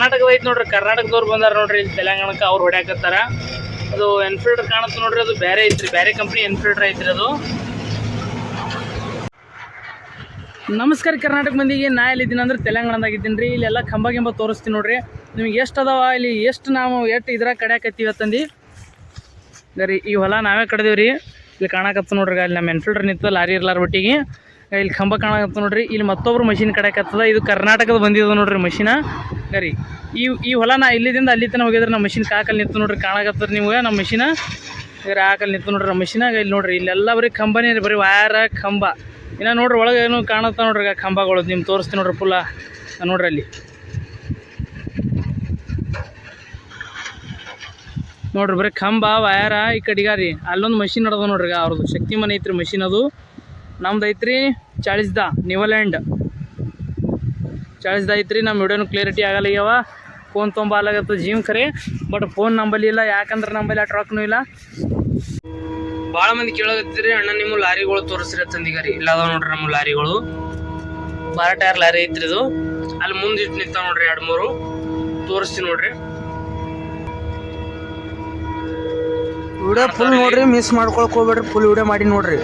ಕರ್ನಾಟಕದ ಐತಿ ನೋಡ್ರಿ. ಕರ್ನಾಟಕದವ್ರು ಬಂದಾರ ನೋಡ್ರಿ ಇಲ್ಲಿ ತೆಲಂಗಾಣಕ್ಕೆ. ಅವ್ರು ಹೊಡ್ಯಾಕತ್ತಾರ. ಅದು ಎನ್ಫೀಲ್ಡರ್ ಕಾಣುತ್ತೆ ನೋಡ್ರಿ. ಅದು ಬೇರೆ ಐತ್ರಿ, ಬೇರೆ ಕಂಪ್ನಿ ಎನ್ಫೀಲ್ಡರ್ ಐತ್ರಿ ಅದು. ನಮಸ್ಕಾರ ಕರ್ನಾಟಕ ಮಂದಿಗೆ. ನಾ ಎಲ್ಲಿದ್ದೀನಿ ಅಂದ್ರೆ ತೆಲಂಗಾಣದಾಗಿದ್ದೀನಿ ರೀ. ಇಲ್ಲೆಲ್ಲ ಕಂಬ ತೋರಿಸ್ತೀನಿ ನೋಡ್ರಿ. ನಿಮ್ಗೆ ಎಷ್ಟು ಅದಾವ ಇಲ್ಲಿ, ಎಷ್ಟು ನಾವು ಇದ್ರಾಗ ಕಡ್ಯಾಕತ್ತೀವಿ ಅಂತಂದು ರೀ. ಈ ಹೊಲ ನಾವೇ ಕಡ್ದೇವು ರೀ. ಇಲ್ಲಿ ಕಾಣಕತ್ತ ನೋಡ್ರಿ. ಅಲ್ಲಿ ನಮ್ಮ ಎನ್ಫೀಲ್ಡರ್ ನಿಂತ ಲಾರಿ ಇರ್ಲಾರ ಒಟ್ಟಿಗೆ ಇಲ್ಲಿ ಕಂಬ ಕಾಣಕತ್ತ ನೋಡ್ರಿ. ಇಲ್ಲಿ ಮತ್ತೊಬ್ರು ಮಷಿನ್ ಕಡ್ಯಾಕತ್ತದ. ಇದು ಕರ್ನಾಟಕದ ಬಂದಿದೆ ನೋಡ್ರಿ ಮಷಿನ ರೀ. ಈ ಹೊಲ ನಾ ಇಲ್ಲಿದಿಂದ ಅಲ್ಲಿ ತನಕ ಹೋಗಿದ್ರೆ ನಮ್ಮ ಮಷಿನ್ ಕಾಕಲ್ಲಿ ನಿಂತು ನೋಡ್ರಿ. ಕಾಣಕತ್ತದ ನಿಮ್ಗೆ ನಮ್ಮ ಮಷಿನ ಆಕಲ್ಲಿ ನಿಂತು ನೋಡ್ರಿ. ನಮ್ಮ ಮಷಿನಾಗ ಇಲ್ಲಿ ನೋಡ್ರಿ. ಇಲ್ಲೆಲ್ಲ ಬರೀ ಕಂಬನೇ ರೀ, ಬರೀ ವಯರ ಕಂಬ. ಇನ್ನು ನೋಡ್ರಿ ಒಳಗೆ ಏನು ಕಾಣುತ್ತಾ ನೋಡ್ರಿ ಕಂಬಗಳು. ನಿಮ್ಗೆ ತೋರಿಸ್ತೀನಿ ನೋಡ್ರಿ ಫುಲ್ಲ ನೋಡ್ರಿ. ಅಲ್ಲಿ ನೋಡ್ರಿ ಬರೀ ಕಂಬ ವಯರ. ಈ ಕಡೆಗ ರೀ ಅಲ್ಲೊಂದು ಮಷಿನ್ ನಡ್ದ ನೋಡ್ರಿ. ಅವ್ರದ್ದು ಶಕ್ತಿಮಾನ್ ಐತ್ರಿ ಮಷಿನ್. ಅದು ನಮ್ದು ಐತ್ರಿ 40 ನ್ಯೂಲ್ಯಾಂಡ್ 40 ಐತ್ರಿ. ನಮ್ಮ ವಿಡಿಯೋನು ಕ್ಲಿಯರಿಟಿ ಆಗಲ್ಲ ಈಗವ. ಫೋನ್ ತೊಂಬಾಲಾಗತ್ತ ಜೀವ್ ಖರೆ. ಬಟ್ ಫೋನ್ ನಂಬಲ್ಲಿ ಇಲ್ಲ, ಯಾಕಂದ್ರೆ ನಂಬಲ್ಲಿ ಆ ಟ್ರಕ್ನೂ ಇಲ್ಲ. ಭಾಳ ಮಂದಿ ಕೇಳಕತ್ತಿದ್ರಿ, ಅಣ್ಣ ನಿಮ್ಮ ಲಾರಿಗಳು ತೋರಿಸ್ರಿ ಅಂತಂದೀಗ ರೀ. ಇಲ್ಲ ಅದಾವ ನೋಡ್ರಿ ನಮ್ಮ ಲಾರಿಗಳು. 12 ಟೈರ್ ಲಾರಿ ಐತ್ರಿ ಇದು. ಅಲ್ಲಿ ಮುಂದೆ ಇಟ್ಟು ನಿಂತಾವ ನೋಡ್ರಿ 2-3 ತೋರಿಸ್ತೀನಿ ನೋಡ್ರಿ. ವಿಡಿಯೋ ಫುಲ್ ನೋಡ್ರಿ, ಮಿಸ್ ಮಾಡ್ಕೊಳಕ್ ಹೋಗ್ಬೇಡ್ರಿ. ಫುಲ್ ವಿಡಿಯೋ ಮಾಡಿ ನೋಡ್ರಿ.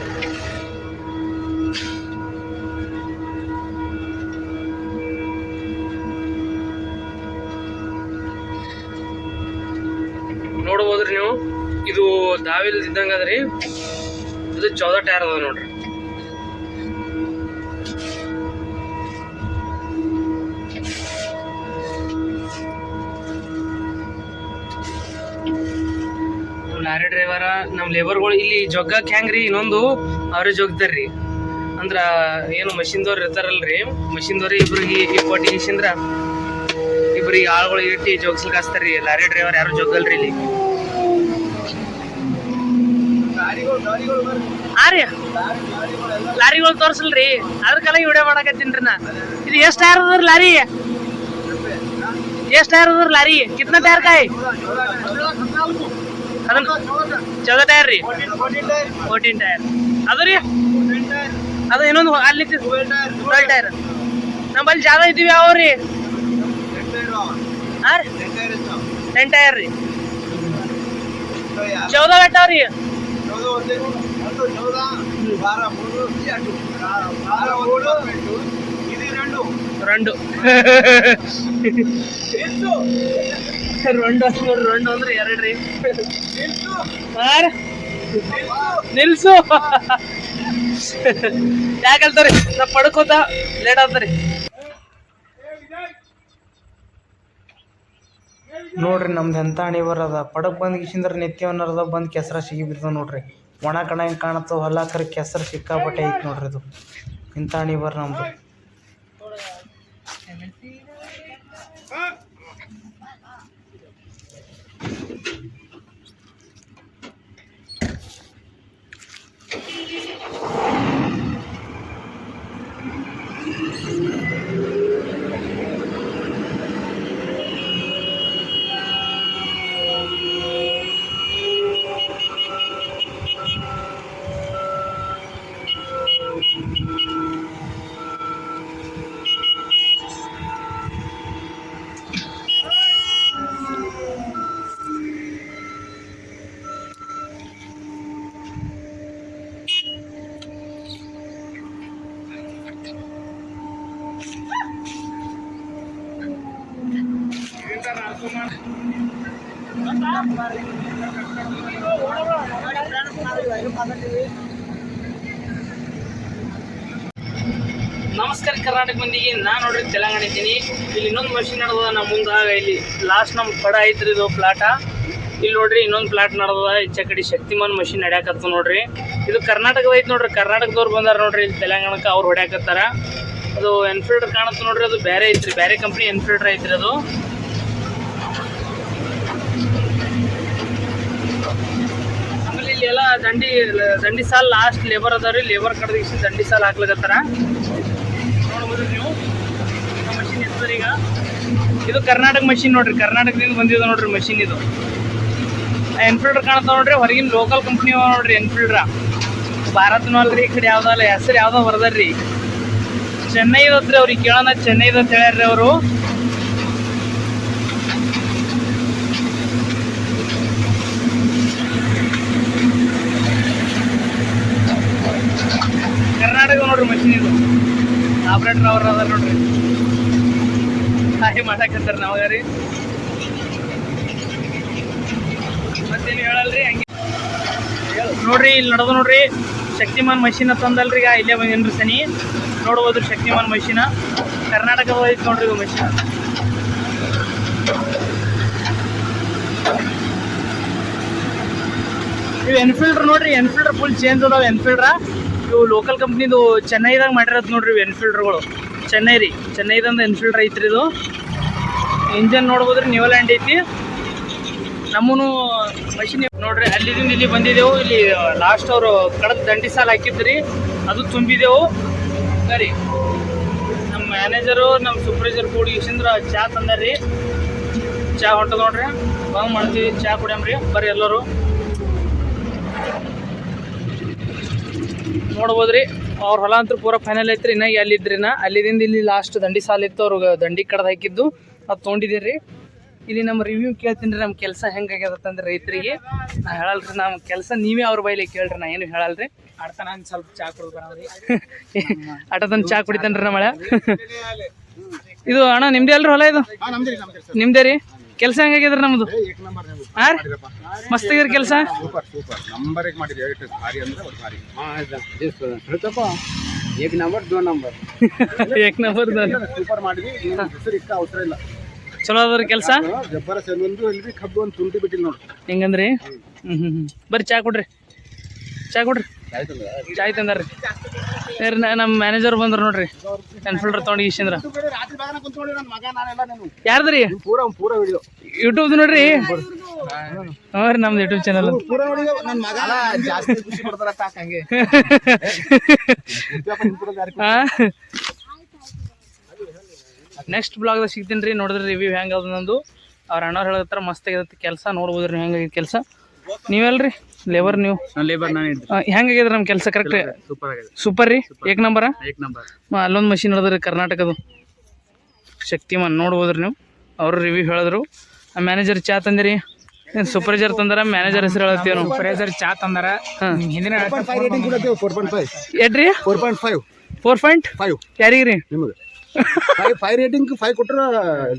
ನೋಡ್ಬೋದ್ರಿ ನೀವು. ಇದು ದಾವಿಲ್ ಇದ್ದಂಗೆ ಅದ ರೀ. ಇದು 14 ಟೈರ್ ಅದ ನೋಡ್ರಿ. ಲಾರಿ ಡ್ರೈವರ ನಮ್ಮ ಲೇಬರ್ಗಳು ಇಲ್ಲಿ ಜೊಗ್ಗಕ್ಕೆ ಹೆಂಗ್ರಿ ಇನ್ನೊಂದು ಅವ್ರೇ ಜೊಗ್ತಾರ್ರಿ. ಅಂದ್ರ ಏನು ಮಷಿನ್ದವ್ರು ಇರ್ತಾರಲ್ರಿ, ಮಷಿನ್ದವ್ರಿ ಇಬ್ರಿಗೆ ಕೊಟ್ಟಿಗೆಸಿಂದ್ರ ಇಬ್ರಿಗೆ ಆಳುಗಳು ಇಟ್ಟು ಜೋಗ್ಸ್ಲಿಕ್ಕೆ ಹಚ್ತಾರ್ರಿ. ಲಾರಿ ಡ್ರೈವರ್ ಯಾರು ಜೊಗ್ಗಲ್ರಿ ಇಲ್ಲಿ. ರೀ ಲಾರಿಗಳು ತೋರ್ಸಲ್ರಿ, ಅದ್ರ ಕಾಲ ವಿಡಿಯೋ ಮಾಡಕತ್ತೀನಿ ನಾ. ಇದು ಎಷ್ಟು ಟೈರ್ ಅದ್ರ ಲಾರಿ? ಎಷ್ಟು ಟೈರ್ ಅದ್ರ ಲಾರಿ? ಕಿತ್ನಾ ಟೈರ್ ಕಾಯ್? ಅದನ್ನ 14 ಟೈರ್ ರೀ. 14 ಟೈರ್ ಅದು ರೀ. ಅದು ಇನ್ನೊಂದು ಅಲ್ಲಿ 12 ಟೈರ್. ನಮ್ಮಲ್ಲಿ ಜಾಗ ಇದ್ದೀವಿ ಯಾವ ರೀ? 10 ಟೈರ್ ರೀ. 14 ಗಂಟಾವ ರೀ. 2 ಅಂದ್ರೆ 2 ರೀ. ನಿಲ್ಸು ಯಾಕಂತಾರಿ ನಾ ಪಡ್ಕೋತ ಲೇಟ್ ಆಗ್ತಾರಿ ನೋಡ್ರಿ. ನಮ್ದು ಎಂತ ಹಣಿ ಬರದ ಪಡಕ್ ಬಂದ್ ಗಿಸಿಂದ್ರ ನಿತ್ಯ ಅನ್ನೋದ ಬಂದ್ ಕೆಸರ ಸಿಗಿ ಬಿಡ್ತಾವ ನೋಡ್ರಿ. ಒಣ ಕಣ ಹೆಂಗೆ ಕಾಣತ್ತವ ಹೊಲ ಕರೆ ಕೆಸರು ಸಿಕ್ಕಾಪಟ್ಟೆ ಐತಿ ನೋಡ್ರಿ. ಇದು ಇಂಥ ಹಣಿ ಬರ ನಮ್ದು. ನಮಸ್ಕಾರ ಕರ್ನಾಟಕ ಮಂದಿಗೆ. ನಾ ನೋಡ್ರಿ ತೆಲಂಗಾಣ ಇದ್ದೀನಿ. ಇಲ್ಲಿ ಇನ್ನೊಂದು ಮಷಿನ್ ನಡೆದ ನಮ್ಮ ಮುಂದೆ. ಇಲ್ಲಿ ಲಾಸ್ಟ್ ನಮ್ಮ ಕಡ ಐತ್ರಿ ಇದು ಪ್ಲಾಟ. ಇಲ್ಲಿ ನೋಡ್ರಿ ಇನ್ನೊಂದು ಪ್ಲಾಟ್ ನಡೆದ. ಈಚೆ ಕಡೆ ಶಕ್ತಿಮಾನ್ ಮಷಿನ್ ಹೊಡ್ಯಾಕತ್ತ ನೋಡ್ರಿ. ಇದು ಕರ್ನಾಟಕದ ಐತಿ ನೋಡ್ರಿ. ಕರ್ನಾಟಕದವ್ರು ಬಂದಾರ ನೋಡ್ರಿ ಇಲ್ಲಿ ತೆಲಂಗಾಣಕ್ಕೆ. ಅವ್ರು ಹೊಡ್ಯಾಕತ್ತಾರ. ಅದು ಎನ್ಫೀಲ್ಡರ್ ಕಾಣುತ್ತೆ ನೋಡ್ರಿ. ಅದು ಬೇರೆ ಐತ್ರಿ, ಬೇರೆ ಕಂಪ್ನಿ ಎನ್ಫೀಲ್ಡರ್ ಐತ್ರಿ ಅದು. ಆಮೇಲೆ ಇಲ್ಲಿ ಎಲ್ಲ ದಂಡಿ ಸಾಲ್ ಲಾಸ್ಟ್ ಲೇಬರ್ ಅದಾವ್ರಿ. ಲೇಬರ್ ಕಡ್ದಿಸಿ ದಂಡಿ ಸಾಲ್ ಹಾಕ್ಲಿಕತ್ತಾರ. ನೋಡ್ಬೋದು ನೀವು ಮಷಿನ್ ಇರ್ತದೆ ಈಗ. ಇದು ಕರ್ನಾಟಕ ಮಷಿನ್ ನೋಡ್ರಿ. ಕರ್ನಾಟಕದಿಂದ ಬಂದಿದೆ ನೋಡ್ರಿ ಮಷಿನ್. ಇದು ಎನ್ಫೀಲ್ಡರ್ ಕಾಣ್ತಾವ ನೋಡ್ರಿ. ಹೊರಗಿನ ಲೋಕಲ್ ಕಂಪ್ನಿ ನೋಡ್ರಿ ಎನ್ಫೀಲ್ಡ್ರ. ಭಾರತ್ನೂ ಅಲ್ರಿ. ಈ ಕಡೆ ಯಾವ್ದಲ್ಲ ಹೆಸರು ಯಾವ್ದೋ ಬರ್ದಾರ್ರಿ. ಚೆನ್ನೈದತ್ರಿ. ಅವ್ರಿಗೆ ಕೇಳೋಣ ಚೆನ್ನೈದ ಅಂತ ಹೇಳ್ಯಾರ್ರಿ ಅವರು. ರೆಡಿ ಮಾಡಾಕತ್ತಾರ ನಾವಾಗ ರೀ. ಮತ್ತೇನು ಹೇಳಲ್ರಿ ಹಂಗೆ ನೋಡ್ರಿ. ಇಲ್ಲಿ ನಡೆದು ನೋಡ್ರಿ ಶಕ್ತಿಮಾನ್ ಮಷೀನ್ ತಂದಲ್ರಿ. ಈಗ ಇಲ್ಲೇ ಬಂದೇನ್ರಿ ಸನಿ ನೋಡ್ಬೋದ್ರಿ. ಶಕ್ತಿಮಾನ್ ಮಷೀನ ಕರ್ನಾಟಕದ ಐತಿ ನೋಡ್ರಿ ಇದು ಮಷೀನ್. ಇವು ಎನ್ಫೀಲ್ಡ್ರ್ ನೋಡ್ರಿ. ಎನ್ಫೀಲ್ಡ್ರ್ ಫುಲ್ ಚೇಂಜ್ ಅದಾವ. ಎನ್ಫೀಲ್ಡ್ರ ಇವು ಲೋಕಲ್ ಕಂಪ್ನಿದು ಚೆನ್ನೈದಾಗ ಮಾಡಿರೋದು ನೋಡ್ರಿ. ಇವು ಎನ್ಫೀಲ್ಡ್ರ್ಗಳು ಚೆನ್ನೈ ರೀ. ಚೆನ್ನೈದಂದು ಎನ್ಫೀಲ್ಡ್ರ್ ಐತ್ರಿ ಇದು. ಇಂಜನ್ ನೋಡ್ಬೋದ್ರಿ ನ್ಯೂಲ್ಯಾಂಡ್ ಐತಿ. ನಮ್ಮೂ ಮಷಿನ್ ನೋಡ್ರಿ ಅಲ್ಲಿದಿಂದ ಇಲ್ಲಿ ಬಂದಿದ್ದೆವು. ಇಲ್ಲಿ ಲಾಸ್ಟ್ ಅವರು ಕಡದ ದಂಡಿ ಸಾಲ ಹಾಕಿದ್ರಿ ಅದು ತುಂಬಿದೆವು ಸರಿ. ನಮ್ಮ ಮ್ಯಾನೇಜರು ನಮ್ಮ ಸೂಪರ್ವೈಸರ್ ಕೂಡಿ ಇಸಿಂದ್ರ ಚಾ ತಂದಾರ್ರಿ. ಚಾ ಹೊಂಟದ ನೋಡ್ರಿ. ಬಂದ್ ಮಾಡ್ತೀವಿ ಚಾ ಕುಡಿಯಮ್ರಿ ಬರ್ರಿ ಎಲ್ಲರೂ. ನೋಡ್ಬೋದ್ರಿ ಅವ್ರ ಹೊಲ ಅಂತೂ ಪೂರ ಫೈನಲ್ ಐತ್ರಿ. ಇನ್ನಾಗಿ ಅಲ್ಲಿದ್ರಿ ಅಲ್ಲಿದಿಂದ ಇಲ್ಲಿ ಲಾಸ್ಟ್ ದಂಡಿ ಸಾಲ ಇತ್ತು. ಅವ್ರಿಗೆ ದಂಡಿ ಕಡ್ದು ಹಾಕಿದ್ದು ಅದು ತೊಗೊಂಡಿದ್ದೀರಿ. ಇಲ್ಲಿ ನಮ್ಮ ರಿವ್ಯೂ ಕೇಳ್ತೀನಿ ರೀ. ನಮ್ಮ ಕೆಲಸ ಹೆಂಗಾಗ್ಯದತ್ತಂದ್ರೆ ರೈತರಿಗೆ ನಾ ಹೇಳಲ್ರಿ. ನಮ್ಮ ಕೆಲಸ ನೀವೇ ಅವ್ರ ಬೈಲಿ ಕೇಳ್ರಿ. ನಾ ಏನು ಹೇಳಲ್ರಿ. ಆಡ್ತಾನ ಸ್ವಲ್ಪ ಚಾ ಕುಡ್ರಿ. ಆಟತನ ಚಾ ಕುಡಿತಾನ್ರಿ ನಮ್ಮ ಮಳೆ. ಇದು ಅಣ್ಣ ನಿಮ್ದೇ ಅಲ್ರಿ ಹೊಲ? ಇದು ನಿಮ್ದೇ ರೀ. ಕೆಲಸ ಹೆಂಗಾಗ್ಯದ್ರಿ ನಮ್ದು? ಹಾಂ ರೀ ಮಸ್ತ್ ಆಗ್ಯದ ಕೆಲಸ. एक नंबर 2 नंबर ಏಕ್ ನಂಬರ್ ಚಲೋ ಅದ್ರಿ ಕೆಲಸ. ಹೆಂಗಂದ್ರಿ? ಬರ್ರಿ ಚಾ ಕೊಡ್ರಿ. ಚಾ ಕೊಡ್ರಿ. ಚಾಯ್ ತಂದಾರ್ರಿ. ನಮ್ಮ ಮ್ಯಾನೇಜರ್ ಬಂದ್ರು ನೋಡ್ರಿ. ಎನ್ಫೀಲ್ಡರ್ ತೊಗೊಂಡು ಇಶಂದ್ರ ಯಾರ್ದ್ರಿ? ಯೂಟ್ಯೂಬ್ ನೋಡ್ರಿ. ಹ್ಞೂ ರೀ ನಮ್ದು ಯೂಟ್ಯೂಬ್ ಚಾನಲ್. ನೆಕ್ಸ್ಟ್ ಬ್ಲಾಗ್ದಾಗ ಸಿಗ್ತೀನಿ ರೀ. ನೋಡಿದ್ರಿ ರಿವ್ಯೂ ಹೆಂಗೆ ಅದ ನಂದು. ಅವ್ರ ಅಣ್ಣವ್ರು ಹೇಳತ್ತಾರ ಮಸ್ತ್ ಆಗೈತಿ ಕೆಲಸ. ನೋಡ್ಬೋದ್ರಿ ಹೆಂಗಾಗೈತಿ ಕೆಲಸ. ನೀವಲ್ರಿ ಲೇಬರ್? ನೀವು ಲೇಬರ್ ನಾನು ಹೆಂಗಾಗ್ಯದ್ರಿ ನಮ್ಮ ಕೆಲಸ? ಕರೆಕ್ಟ್ ಸೂಪರ್ ರೀ. ಏಕ್ ನಂಬರ. ಅಲ್ಲೊಂದು ಮಷಿನ್ ಹೇಳಿದ್ರಿ ಕರ್ನಾಟಕದು ಶಕ್ತಿಮಾನ್. ನೋಡ್ಬೋದ್ರಿ ನೀವು. ಅವರು ರಿವ್ಯೂ ಹೇಳಿದ್ರು. ಮ್ಯಾನೇಜರ್ ಚಾ ತಂದಿರಿ. ಸೂಪರ್ವೈಸರ್ ತಂದಾರ. ಮ್ಯಾನೇಜರ್ ಹೆಸರು ಹೇಳತ್ತೀವಿ ನಾವು. ಸೂಪರ್ವೈಸರ್ ಚಾ ತಂದಾರ. ಹಿಂದಿನ ಎಡ್ರಿ 4.5 ಯಾರಿಗೆ ರೀ? ನಿಮಗೆ 5 ರೇಟಿಂಗ್ 5 ಕೊಟ್ಟರೆ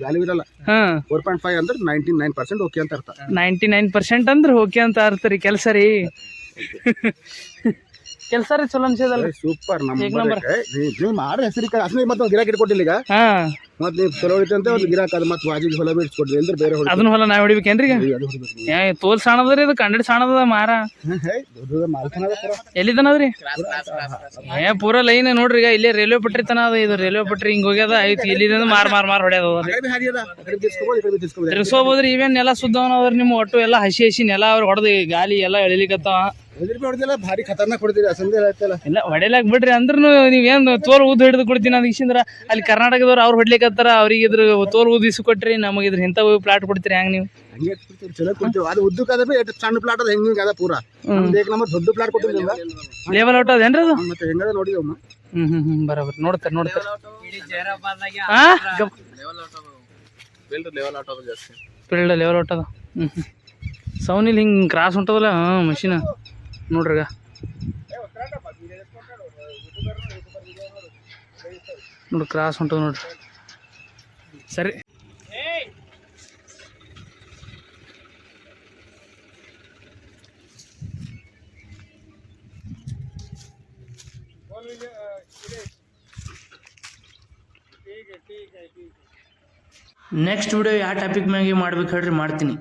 ವ್ಯಾಲ್ಯೂ ಇರಲ್ಲ. ಹಾಂ 4.5 ಅಂದ್ರೆ 99% ಓಕೆ ಅಂತ ಅರ್ಥ. 99% ಅಂದ್ರೆ ಓಕೆ ಅಂತ ಅರ್ಥ ರೀ. ಕೆಲಸ ರೀ ಕೆಲಸ ರೀ ಚಲೋ ಅನ್ಸದಲ್ಲ. ಸೂಪರ್. ನೀವು ಮಾಡ್ರೆ ಹೆಸರಿಗೆ ಅಸಲಿ ಮತ್ತೆ ಗಿರಾಕಿ ಇಟ್ಕೊಟ್ಟಿಲ್ಲ ಈಗ. ಹಾಂ ಮತ್ತೆ ನೀವು ಚಲೋ ಹೊಡಿತಂತೆ ಒಂದು ಗಿರಾಕ ಅದು ಮತ್ತೆ ವಾಜಿಗೆ ಹೊಲ ಬಿಡಿಸ್ಕೊಡ್ರಿ ಅಂದ್ರೆ ಬೇರೆ ಹೊಲ ಅದನ್ನ ಹೊಲ ನಾವು ಹೊಡಿಬೇಕೇನ್ರಿ? ಈಗ ತೋಲ್ ಸಾಣದ ರೀ. ಇದು ಕಂಡಡ್ ಸಾಣದ ಮಾರ. ಎಲ್ಲಿದನದ್ರಿ? ಪೂರ ಲೈನ್ ನೋಡ್ರಿ. ಈಗ ಇಲ್ಲೇ ರೈಲ್ವೆ ಪಟ್ರಿ ತನ ಅದ. ಇದು ರೈಲ್ವೆ ಪಟ್ರಿ ಹಿಂಗ್ ಹೋಗ್ಯದ ಐತಿ. ಇಲ್ಲಿಂದ ಮಾರ್ ಹೊಡ್ಯದ ತಿರ್ಸ್ಕೋಬೋದ್ರಿ. ಇವೇನ್ ನೆಲ ಸುದ್ದವನವ್ರಿ. ನಿಮ್ಮ ಒಟ್ಟು ಎಲ್ಲ ಹಸಿ ನೆಲ ಅವ್ರು ಹೊಡೆದು ಗಾಲಿ ಎಲ್ಲ ಎಳಿಲಿಕತ್ತಾವ. ಭಾರಿ ಖತರ್ನಾಕ್ ಹೊಡಿತೀರಿ ಅಸಂದೇ ಆಯ್ತಲ್ಲ. ಇಲ್ಲ ಹೊಡೆಯಲಾಕ್ ಬಿಡ್ರಿ. ಅಂದ್ರೂ ನೀವೇನ್ ತೋಲ್ ಊದ್ ಹಿಡಿದು ಕೊಡ್ತೀನಿ ಅಂತ ಇಷ್ಟಿಂದ್ರ ಅಲ್ಲಿ ಕರ್ನಾಟಕದವ್ರು ಅವ್ರು ಹೊಡ್ಲಿಕತ್ತಾರ. ಅವ್ರಿಗೆ ಇದ್ರ ತೋಲ್ ಊದ್ ಇಸ್ ಕೊಟ್ರಿ. ನಮಗೆ ಇದ್ರ ಇಂಥ ಪ್ಲಾಟ್ ಕೊಡ್ತೀರಿ ಹೆಂಗ್ ನೀವು? ಹಂಗೆ ಚಲೋ ಕೊಡ್ತೀವಿ. ಅದು ಉದ್ದಕ್ಕಾದ್ರೆ ಸಣ್ಣ ಪ್ಲಾಟ್ ಅದ ಹೆಂಗ್ ಅದ ಪೂರ. ಏಕ್ ನಂಬರ್ ದೊಡ್ಡ ಪ್ಲಾಟ್ ಕೊಟ್ಟಿಲ್ಲ. ಲೇಬಲ್ ಔಟ್ ಅದೇನ್ರಿ ಅದು? ಮತ್ತೆ ಹೆಂಗದ ನೋಡಿದಮ್ಮ. ಬರೋಬರ್ ನೋಡ್ತಾರೆ. ಫೀಲ್ಡ್ ಲೆವೆಲ್ ಔಟ್ ಅದ. ಸೌನಿಲ್ ಹಿಂಗೆ ಕ್ರಾಸ್ ಹೊಂಟದಲ್ಲ. ಮಷೀನ್ ನೋಡ್ರಿ. ನೋಡ್ರಿ ಕ್ರಾಸ್ ಹೊಂಟದ ನೋಡ್ರಿ. ಸರಿ ನೆಕ್ಸ್ಟ್ ವಿಡಿಯೋ ಯಾವ ಟಾಪಿಕ್ ಮ್ಯಾಗೆ ಮಾಡ್ಬೇಕು ಹೇಳ್ರಿ ಮಾಡ್ತೀನಿ.